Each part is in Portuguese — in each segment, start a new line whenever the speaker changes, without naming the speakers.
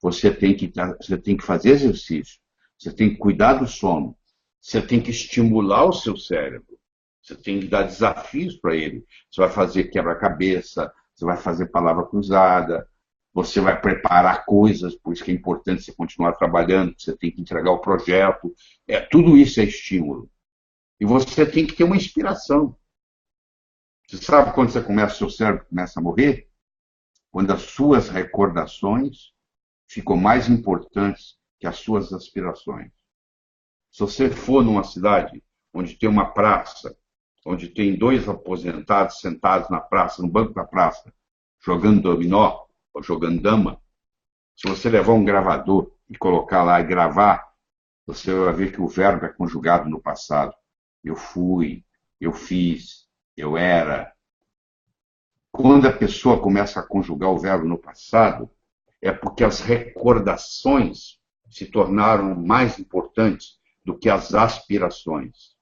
você tem que fazer exercício, você tem que cuidar do sono, você tem que estimular o seu cérebro, você tem que dar desafios para ele. Você vai fazer quebra-cabeça, você vai fazer palavra cruzada, você vai preparar coisas, por isso que é importante você continuar trabalhando, você tem que entregar o projeto. Tudo isso é estímulo. E você tem que ter uma inspiração. Você sabe quando seu cérebro começa a morrer? Quando as suas recordações ficam mais importantes que as suas aspirações. Se você for numa cidade onde tem uma praça, onde tem dois aposentados sentados na praça, no banco da praça, jogando dominó ou jogando dama, se você levar um gravador e colocar lá e gravar, você vai ver que o verbo é conjugado no passado. Eu fui, eu fiz, eu era. Quando a pessoa começa a conjugar o verbo no passado, é porque as recordações se tornaram mais importantes do que as aspirações.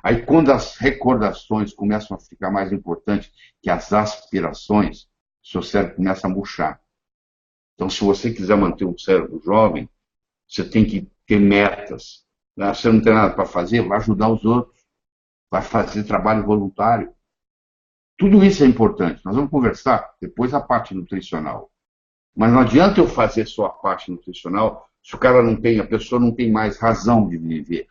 Aí, quando as recordações começam a ficar mais importantes que as aspirações, seu cérebro começa a murchar. Então, se você quiser manter um cérebro jovem, você tem que ter metas. Você não tem nada para fazer, vai ajudar os outros, vai fazer trabalho voluntário. Tudo isso é importante. Nós vamos conversar depois a parte nutricional. Mas não adianta eu fazer só a parte nutricional se a pessoa não tem mais razão de viver.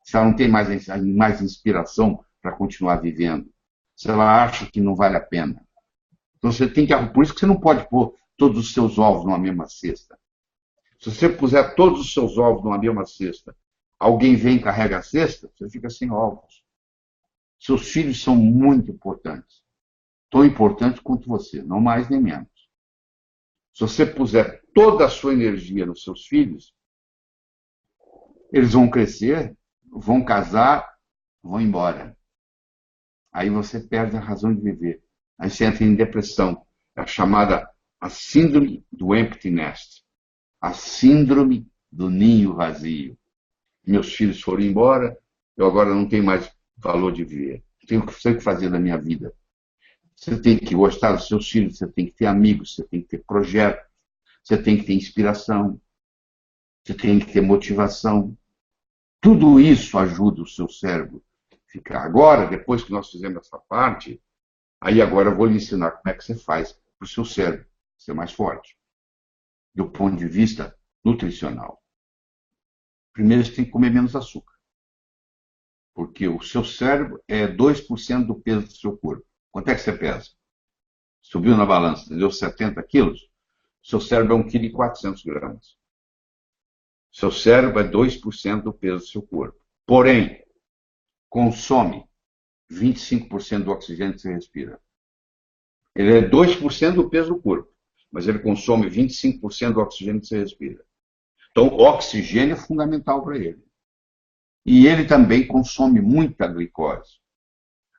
Se ela não tem mais inspiração para continuar vivendo. Se ela acha que não vale a pena. Então você tem que. Por isso que você não pode pôr todos os seus ovos numa mesma cesta. Se você puser todos os seus ovos numa mesma cesta, alguém vem e carrega a cesta, você fica sem ovos. Seus filhos são muito importantes. Tão importantes quanto você, não mais nem menos. Se você puser toda a sua energia nos seus filhos, eles vão crescer, vão casar, vão embora. Aí você perde a razão de viver. Aí você entra em depressão. É a chamada a síndrome do empty nest. A síndrome do ninho vazio. Meus filhos foram embora, eu agora não tenho mais valor de viver. Tenho que fazer da minha vida. Você tem que gostar dos seus filhos, você tem que ter amigos, você tem que ter projetos, você tem que ter inspiração, você tem que ter motivação. Tudo isso ajuda o seu cérebro a ficar. Agora, depois que nós fizemos essa parte, aí agora eu vou lhe ensinar como é que você faz para o seu cérebro ser mais forte, do ponto de vista nutricional. Primeiro, você tem que comer menos açúcar. Porque o seu cérebro é 2% do peso do seu corpo. Quanto é que você pesa? Subiu na balança, deu 70 quilos? Seu cérebro é 1,4 kg. Seu cérebro é 2% do peso do seu corpo. Porém, consome 25% do oxigênio que você respira. Ele é 2% do peso do corpo, mas ele consome 25% do oxigênio que você respira. Então, o oxigênio é fundamental para ele. E ele também consome muita glicose.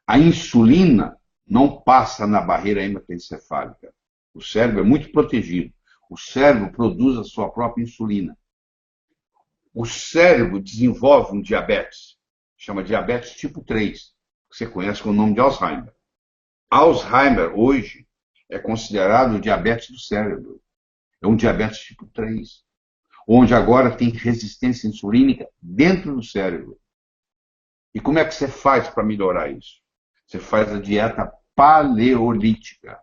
A insulina não passa na barreira hematoencefálica. O cérebro é muito protegido. O cérebro produz a sua própria insulina. O cérebro desenvolve um diabetes, chama diabetes tipo 3, que você conhece com o nome de Alzheimer. Alzheimer, hoje, é considerado o diabetes do cérebro. É um diabetes tipo 3, onde agora tem resistência insulínica dentro do cérebro. E como é que você faz para melhorar isso? Você faz a dieta paleolítica.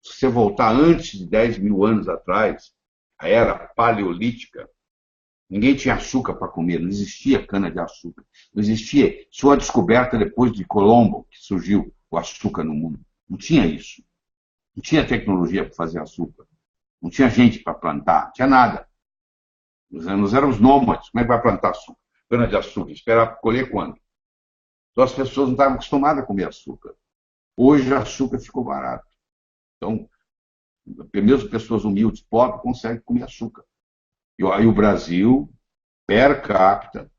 Se você voltar antes de 10 mil anos atrás, a era paleolítica, ninguém tinha açúcar para comer, não existia cana-de-açúcar. Não existia. Sua descoberta depois de Colombo, que surgiu o açúcar no mundo. Não tinha isso. Não tinha tecnologia para fazer açúcar. Não tinha gente para plantar, não tinha nada. Nós éramos nômades. Como é que vai plantar açúcar? Cana-de-açúcar. Esperar colher quando? Então as pessoas não estavam acostumadas a comer açúcar. Hoje o açúcar ficou barato. Então, mesmo pessoas humildes, pobres, conseguem comer açúcar. E aí o Brasil, per capita,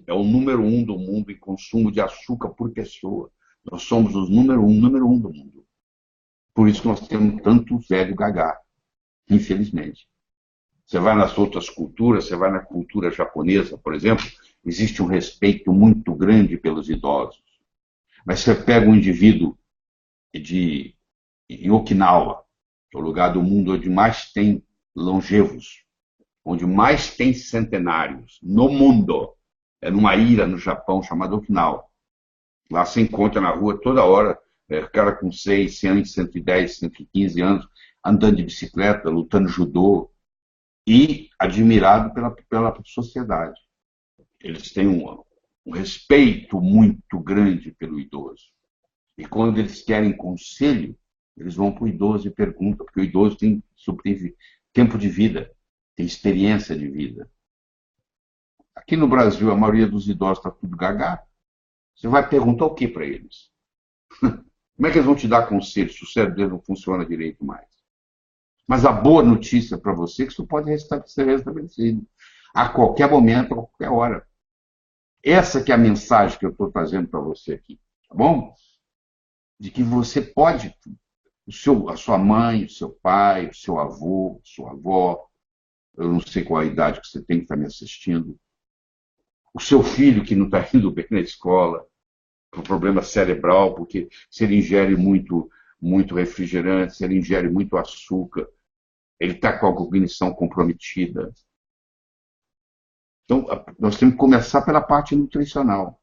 é o número 1 do mundo em consumo de açúcar por pessoa. Nós somos os número um do mundo. Por isso que nós temos tanto velho gagá, infelizmente. Você vai nas outras culturas, você vai na cultura japonesa, por exemplo, existe um respeito muito grande pelos idosos. Mas você pega um indivíduo em Okinawa, que é o lugar do mundo onde mais tem longevos, onde mais tem centenários no mundo, é numa ilha no Japão chamada Okinawa. Lá se encontra na rua toda hora, cara com 6, 100, 110, 115 anos, andando de bicicleta, lutando judô, e admirado pela sociedade. Eles têm um respeito muito grande pelo idoso. E quando eles querem conselho, eles vão para o idoso e perguntam, porque o idoso tem tempo de vida, tem experiência de vida. Aqui no Brasil, a maioria dos idosos está tudo gaga. Você vai perguntar o que para eles? Como é que eles vão te dar conselho se o cérebro deles não funciona direito mais? Mas a boa notícia para você é que isso pode ser restabelecido a qualquer momento, a qualquer hora. Essa que é a mensagem que eu estou trazendo para você aqui, tá bom? De que você pode, a sua mãe, o seu pai, o seu avô, sua avó, eu não sei qual a idade que você tem que estar me assistindo, o seu filho que não está indo bem na escola, com problema cerebral, porque se ele ingere muito refrigerante, se ele ingere muito açúcar, ele está com a cognição comprometida. Então, nós temos que começar pela parte nutricional.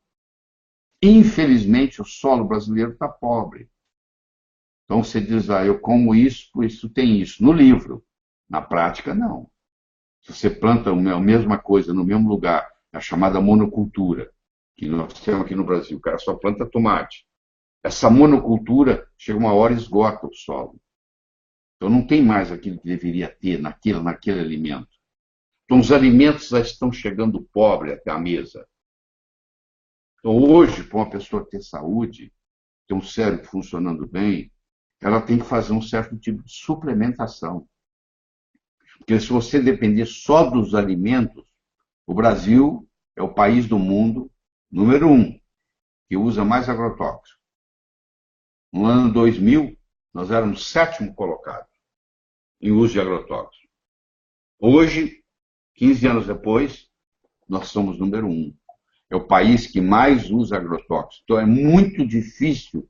Infelizmente, o solo brasileiro está pobre. Então, você diz, eu como isso, por isso tem isso. No livro. Na prática, não. Se você planta a mesma coisa no mesmo lugar, a chamada monocultura, que nós temos aqui no Brasil, o cara só planta tomate. Essa monocultura, chega uma hora e esgota o solo. Então, não tem mais aquilo que deveria ter naquele alimento. Então, os alimentos já estão chegando pobres até a mesa. Então, hoje, para uma pessoa ter saúde, ter um cérebro funcionando bem, ela tem que fazer um certo tipo de suplementação. Porque se você depender só dos alimentos, o Brasil é o país do mundo número 1 que usa mais agrotóxico. No ano 2000, nós éramos 7º colocado em uso de agrotóxico. Hoje, 15 anos depois, nós somos número 1. É o país que mais usa agrotóxico. Então é muito difícil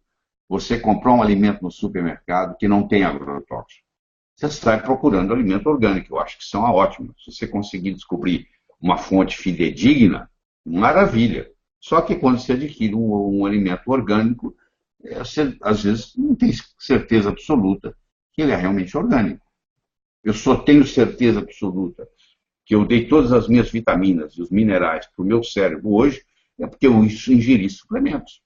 você comprar um alimento no supermercado que não tem agrotóxico. Você sai procurando alimento orgânico. Eu acho que são ótimos. Se você conseguir descobrir uma fonte fidedigna, maravilha. Só que quando você adquire um alimento orgânico, você, às vezes, não tem certeza absoluta que ele é realmente orgânico. Eu só tenho certeza absoluta que eu dei todas as minhas vitaminas e os minerais para o meu cérebro hoje, é porque eu ingeri suplementos.